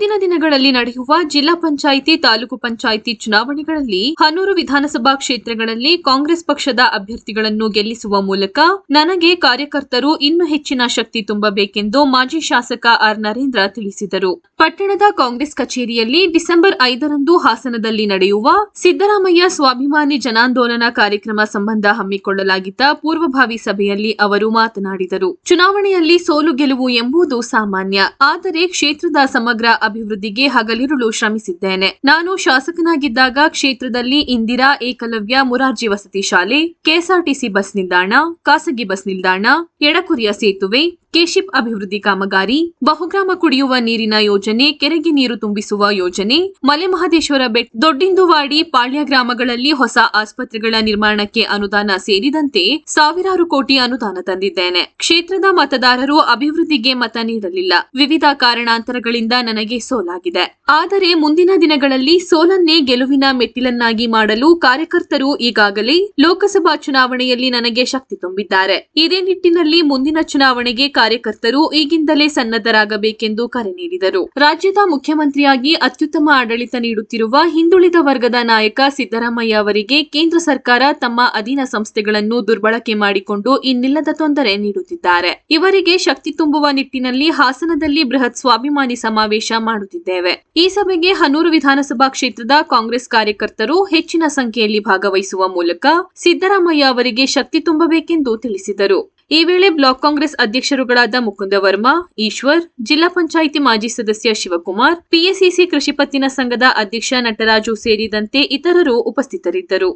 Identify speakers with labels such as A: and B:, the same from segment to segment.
A: ಮುಂದಿನ ದಿನಗಳಲ್ಲಿ ನಡೆಯುವ ಜಿಲ್ಲಾ ಪಂಚಾಯಿತಿ ತಾಲೂಕು ಪಂಚಾಯಿತಿ ಚುನಾವಣೆಗಳಲ್ಲಿ ಹನೂರು ವಿಧಾನಸಭಾ ಕ್ಷೇತ್ರಗಳಲ್ಲಿ ಕಾಂಗ್ರೆಸ್ ಪಕ್ಷದ ಅಭ್ಯರ್ಥಿಗಳನ್ನು ಗೆಲ್ಲಿಸುವ ಮೂಲಕ ನನಗೆ ಕಾರ್ಯಕರ್ತರು ಇನ್ನೂ ಹೆಚ್ಚಿನ ಶಕ್ತಿ ತುಂಬಬೇಕೆಂದು ಮಾಜಿ ಶಾಸಕ ಆರ್ ನರೇಂದ್ರ ತಿಳಿಸಿದರು. ಪಟ್ಟಣದ ಕಾಂಗ್ರೆಸ್ ಕಚೇರಿಯಲ್ಲಿ ಡಿಸೆಂಬರ್ 5ರಂದು ಹಾಸನದಲ್ಲಿ ನಡೆಯುವ ಸಿದ್ದರಾಮಯ್ಯ ಸ್ವಾಭಿಮಾನಿ ಜನಾಂದೋಲನ ಕಾರ್ಯಕ್ರಮ ಸಂಬಂಧ ಹಮ್ಮಿಕೊಳ್ಳಲಾಗಿದ್ದ ಪೂರ್ವಭಾವಿ ಸಭೆಯಲ್ಲಿ ಅವರು ಮಾತನಾಡಿದರು. ಚುನಾವಣೆಯಲ್ಲಿ ಸೋಲು ಗೆಲುವು ಎಂಬುದು ಸಾಮಾನ್ಯ. ಆದರೆ ಕ್ಷೇತ್ರದ ಸಮಗ್ರ ಅಭಿವೃದ್ಧಿಗೆ ಹಗಲಿರುಳು ಶ್ರಮಿಸಿದ್ದೇನೆ. ನಾನು ಶಾಸಕನಾಗಿದ್ದಾಗ ಕ್ಷೇತ್ರದಲ್ಲಿ ಇಂದಿರಾ, ಏಕಲವ್ಯ, ಮುರಾರ್ಜಿ ವಸತಿ ಶಾಲೆ, ಕೆಎಸ್ಆರ್ಟಿಸಿ ಬಸ್ ನಿಲ್ದಾಣ, ಖಾಸಗಿ ಬಸ್ ನಿಲ್ದಾಣ, ಎಡಕುರಿಯ ಸೇತುವೆ, ಕೆಶಿಪ್ ಅಭಿವೃದ್ಧಿ ಕಾಮಗಾರಿ, ಬಹುಗ್ರಾಮ ಕುಡಿಯುವ ನೀರಿನ ಯೋಜನೆ, ಕೆರೆಗೆ ನೀರು ತುಂಬಿಸುವ ಯೋಜನೆ, ಮಲೆಮಹದೇಶ್ವರ ಬೆಟ್ಟ, ದೊಡ್ಡಿಂದುವಾಡಿ, ಪಾಳ್ಯ ಗ್ರಾಮಗಳಲ್ಲಿ ಹೊಸ ಆಸ್ಪತ್ರೆಗಳ ನಿರ್ಮಾಣಕ್ಕೆ ಅನುದಾನ ಸೇರಿದಂತೆ ಸಾವಿರಾರು ಕೋಟಿ ಅನುದಾನ ತಂದಿದ್ದೇನೆ. ಕ್ಷೇತ್ರದ ಮತದಾರರು ಅಭಿವೃದ್ಧಿಗೆ ಮತ ನೀಡಲಿಲ್ಲ. ವಿವಿಧ ಕಾರಣಾಂತರಗಳಿಂದ ನನಗೆ ಸೋಲಾಗಿದೆ. ಆದರೆ ಮುಂದಿನ ದಿನಗಳಲ್ಲಿ ಸೋಲನ್ನೇ ಗೆಲುವಿನ ಮೆಟ್ಟಿಲನ್ನಾಗಿ ಮಾಡಲು ಕಾರ್ಯಕರ್ತರು ಈಗಾಗಲೇ ಲೋಕಸಭಾ ಚುನಾವಣೆಯಲ್ಲಿ ನನಗೆ ಶಕ್ತಿ ತುಂಬಿದ್ದಾರೆ. ಇದೇ ನಿಟ್ಟಿನಲ್ಲಿ ಮುಂದಿನ ಚುನಾವಣೆಗೆ ಕಾರ್ಯಕರ್ತರು ಈಗಿಂದಲೇ ಸನ್ನದ್ಧರಾಗಬೇಕೆಂದು ಕರೆ ನೀಡಿದರು. ರಾಜ್ಯದ ಮುಖ್ಯಮಂತ್ರಿಯಾಗಿ ಅತ್ಯುತ್ತಮ ಆಡಳಿತ ನೀಡುತ್ತಿರುವ ಹಿಂದುಳಿದ ವರ್ಗದ ನಾಯಕ ಸಿದ್ದರಾಮಯ್ಯ ಅವರಿಗೆ ಕೇಂದ್ರ ಸರ್ಕಾರ ತಮ್ಮ ಅಧೀನ ಸಂಸ್ಥೆಗಳನ್ನು ದುರ್ಬಳಕೆ ಮಾಡಿಕೊಂಡು ಇನ್ನಿಲ್ಲದ ತೊಂದರೆ ನೀಡುತ್ತಿದ್ದಾರೆ. ಇವರಿಗೆ ಶಕ್ತಿ ತುಂಬುವ ನಿಟ್ಟಿನಲ್ಲಿ ಹಾಸನದಲ್ಲಿ ಬೃಹತ್ ಸ್ವಾಭಿಮಾನಿ ಸಮಾವೇಶ ಮಾಡುತ್ತಿದ್ದೇವೆ. ಈ ಸಭೆಗೆ ಹನೂರು ವಿಧಾನಸಭಾ ಕ್ಷೇತ್ರದ ಕಾಂಗ್ರೆಸ್ ಕಾರ್ಯಕರ್ತರು ಹೆಚ್ಚಿನ ಸಂಖ್ಯೆಯಲ್ಲಿ ಭಾಗವಹಿಸುವ ಮೂಲಕ ಸಿದ್ದರಾಮಯ್ಯ ಅವರಿಗೆ ಶಕ್ತಿ ತುಂಬಬೇಕೆಂದು ತಿಳಿಸಿದರು. ಈ ವೇಳೆ ಬ್ಲಾಕ್ ಕಾಂಗ್ರೆಸ್ ಅಧ್ಯಕ್ಷರುಗಳಾದ ಮುಕುಂದ ವರ್ಮಾ, ಈಶ್ವರ್, ಜಿಲ್ಲಾ ಪಂಚಾಯಿತಿ ಮಾಜಿ ಸದಸ್ಯ ಶಿವಕುಮಾರ್, ಪಿಎಸಿಸಿ ಕೃಷಿ ಪತ್ತಿನ ಸಂಘದ ಅಧ್ಯಕ್ಷ ನಟರಾಜು ಸೇರಿದಂತೆ ಇತರರು ಉಪಸ್ಥಿತರಿದ್ದರು.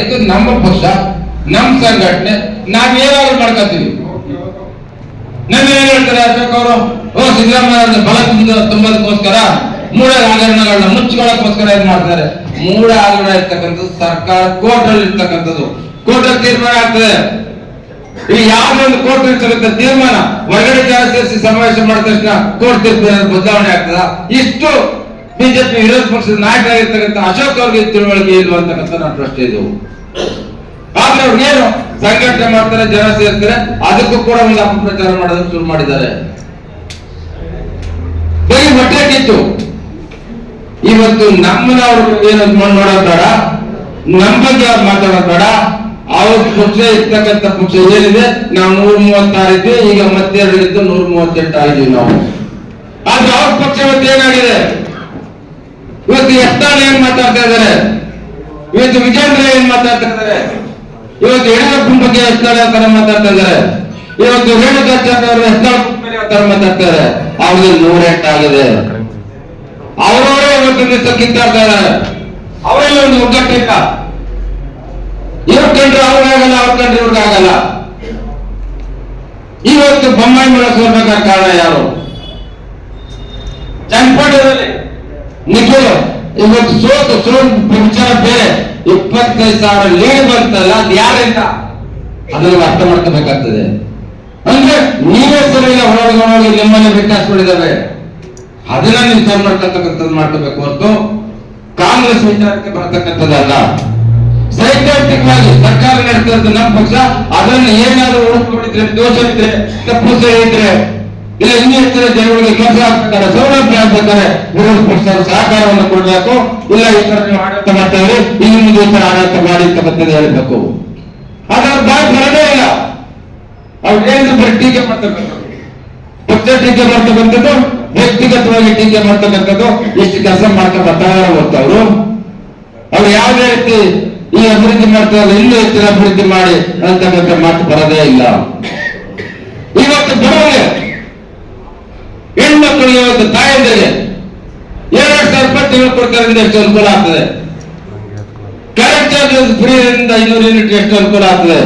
B: ಇದು ನಮ್ಮ ಪಕ್ಷ, ನಮ್ಮ ಸಂಘಟನೆ, ನಾವೇನಾದ್ರು ಮಾಡ್ಕೊತೀವಿ. ನಮ್ಮೇನ್ ಹೇಳ್ತಾರೆ ಅಶೋಕ್ ಅವರು, ಸಿದ್ದರಾಮಯ್ಯ ಬಲ ತುಂಬೋದಕ್ಕೋಸ್ಕರ ಮೂಢ ಹಗರಣಗಳನ್ನ ಮುಚ್ಚಿಕೊಳ್ಳೋಕ್ಕೋಸ್ಕರ ಏನ್ ಮಾಡ್ತಾರೆ. ಮೂಢ ಹಗರಣ ಇರ್ತಕ್ಕಂಥದ್ದು ಸರ್ಕಾರ ಕೋರ್ಟ್ ಅಲ್ಲಿ ಇರ್ತಕ್ಕಂಥದ್ದು, ಕೋರ್ಟ್ ಅಲ್ಲಿ ತೀರ್ಮಾನ ಆಗ್ತದೆ. ಈಗ ಯಾವ್ದೋ ಒಂದು ಕೋರ್ಟ್ ಇರ್ತಕ್ಕಂಥ ತೀರ್ಮಾನ ಹೊರಗಡೆ ಜನ ಸೇರಿಸಿ ಸಮಾವೇಶ ಮಾಡಿದ ತಕ್ಷಣ ಕೋರ್ಟ್ ತೀರ್ಪು ಬದಲಾವಣೆ ಆಗ್ತದ. ಇಷ್ಟು ಬಿಜೆಪಿ ವಿರೋಧ ಪಕ್ಷದ ನಾಯಕರಾಗಿರ್ತಕ್ಕಂಥ ಅಶೋಕ್ ಅವ್ರಿಗೆ ತಿಳುವಳಿಕೆ ಇಲ್ವಾ ಅಂತಕ್ಕಂಥ ನನ್ನ ಪ್ರಶ್ನೆ ಇದು. ಆದ್ರೆ ಅವ್ರಿಗೇನು ಸಂಘಟನೆ ಮಾಡ್ತಾರೆ, ಜನ ಸೇರ್ತಾರೆ, ಅದಕ್ಕೂ ಕೂಡ ಒಂದು ಅಪಪ್ರಚಾರ ಮಾಡೋದಕ್ಕೆ ಶುರು ಮಾಡಿದ್ದಾರೆ. ಬರೀ ಹೊಟ್ಟೆ ಕಿತ್ತು ಇವತ್ತು ನಮ್ಮನ್ನ ಅವ್ರ ಏನು ನೋಡೋದ್ ಬೇಡ, ನಮ್ಮ ಬಗ್ಗೆ ಅವ್ರು ಮಾತಾಡೋದ್ ಬೇಡ. ಅವ್ರ ಪಕ್ಷ ಇರ್ತಕ್ಕಂಥ ಪಕ್ಷ ಏನಿದೆ, ನಾವು 136 ಇದ್ವಿ, ಈಗ ಮತ್ತೆ 2 ಇದ್ದು 138 ಆಗಿದ್ವಿ ನಾವು. ಆದ್ರೆ ಅವ್ರ ಪಕ್ಷ ಇವತ್ತು ಏನಾಗಿದೆ, ಇವತ್ತು ಎತ್ತಾಳೆ ಏನ್ ಮಾತಾಡ್ತಾ ಇದ್ದಾರೆ, ಇವತ್ತು ವಿಜೇಂದ್ರ ಏನ್ ಮಾತಾಡ್ತಾ ಇದ್ದಾರೆ, ಇವತ್ತು ಯಡಿಯೂರಪ್ಪನ ಬಗ್ಗೆ ಎತ್ತಾಳೆ ತರ ಮಾತಾಡ್ತಾ ಇದ್ದಾರೆ, ಇವತ್ತು ರೇಣುಕಾಚಾರ್ಯ ಅವರು ಎತ್ತಾಳೆ ತರ ಮಾತಾಡ್ತಾ ಇದ್ದಾರೆ. ಅವ್ರಿಗೆ 108 ಆಗಿದೆ. ಅವರವರೇ ಇವತ್ತು ದಿವಸ ಕಿತ್ತಾಡ್ತಾ ಇದ್ದಾರೆ. ಅವರೆಲ್ಲ ಒಂದು ಒಗ್ಗಟ್ಟಿಲ್ಲ. ಇವ್ರ ಕಂಡ್ರೆ ಅವ್ರಿಗಾಗಲ್ಲ, ಅವ್ರ ಕಂಡ್ರೆ ಇವ್ರಿಗಾಗಲ್ಲ. ಇವತ್ತು ಬೊಮ್ಮಾಯಿ ಮೇಲೆ ಸೋಲ್ಬೇಕಾದ ಕಾರಣ ಯಾರು? ಚನ್ನಪಟ್ಟಣದಲ್ಲಿ ನಿಖಿಲ್ ಇವತ್ತು ಸೋಲು ವಿಚಾರ ಬೇರೆ. 25,000 ಲೀಡ್ ಬಂತಲ್ಲ, ಅದು ಯಾರಿಂದ ಅದನ್ನು ಅರ್ಥ ಮಾಡ್ಕೋಬೇಕಾಗ್ತದೆ. ಅಂದ್ರೆ ನೀವೇ ಸರಿ ಇಲ್ಲ, ಹೊರಗೆ ನಿಮ್ಮನ್ನೇ ಬಿಟ್ಟಾಸ್ಬಿಟ್ಟಿದ್ದಾವೆ. ಅದನ್ನ ನೀವು ಸರಿ ಮಾಡ್ಕೊಳ್ತಕ್ಕಂಥದ್ದು ಮಾಡ್ಕೋಬೇಕು ಹೊರತು ಕಾಂಗ್ರೆಸ್ ವಿಚಾರಕ್ಕೆ ಬರತಕ್ಕಂಥದ್ದಲ್ಲ. ಸೈದ್ಧಾಂತಿಕ ಆಗಿ ಸರ್ಕಾರ ನಡೆಸಿದ ನಮ್ಮ ಪಕ್ಷ ಅದನ್ನು ಏನಾದರೂ ಉಳಿಸ್ಕೊಂಡಿದ್ರೆ, ದೋಷ ಇದ್ರೆ, ತಪ್ಪು ಸರಿ ಇದ್ರೆ, ಇಲ್ಲ ಇನ್ನೂ ಹೆಚ್ಚಿನ ಜನಗಳಿಗೆ ಕೆಲಸ ಆಗ್ಬೇಕಾದ್ರೆ, ಸೌಲಭ್ಯ ಆಗ್ಬೇಕಾದ್ರೆ ವಿರೋಧ ಪಕ್ಷದ ಸಹಕಾರವನ್ನು ಕೊಡಬೇಕು. ಇಲ್ಲ ಈ ತರ ನೀವು ಆಡಳಿತ ಮಾಡ್ತೇವೆ, ಇನ್ನು ಮುಂದೆ ಈ ತರ ಆಡಳಿತ ಮಾಡಿ ಅಂತಕ್ಕಂಥದ್ದು ಹೇಳಬೇಕು. ಅದರ ಬಾಯಿ ಬರದೇ ಇಲ್ಲ. ಅವ್ರು ಏನು ಬರೀ ಟೀಕೆ ಮಾಡ್ತಕ್ಕಂಥದ್ದು, ಪಕ್ಷ ಟೀಕೆ ಮಾಡ್ತಕ್ಕಂಥದ್ದು, ವ್ಯಕ್ತಿಗತವಾಗಿ ಟೀಕೆ ಮಾಡ್ತಕ್ಕಂಥದ್ದು, ಎಷ್ಟು ಕೆಲಸ ಮಾಡ್ಕೊಂಡು ಬರ್ತಾರೆ ಅವರು. ಅವ್ರು ಯಾವುದೇ ರೀತಿ ಈ ಅಭಿವೃದ್ಧಿ ಮಾಡ್ತಾರೆ, ಇನ್ನೂ ಹೆಚ್ಚಿನ ಅಭಿವೃದ್ಧಿ ಮಾಡಿ ಅಂತಕ್ಕಂಥ ಮಾತು ಬರೋದೇ ಇಲ್ಲ. ಇವತ್ತು ಬಡವರಿಗೆ, ಹೆಣ್ಮಕ್ಳಿಗೆ, ಇವತ್ತು ತಾಯಂದಿರಿಗೆ 2,000 ರೂಪಾಯಿ ತಿಂಗಳು ಕೊಡ್ತಾರೆ, ಎಷ್ಟು ಅನುಕೂಲ ಆಗ್ತದೆ. ಕರೆಂಟ್ ಚಾರ್ಜ್ ಫ್ರೀ 500 ಯೂನಿಟ್ ಎಷ್ಟು ಅನುಕೂಲ ಆಗ್ತದೆ.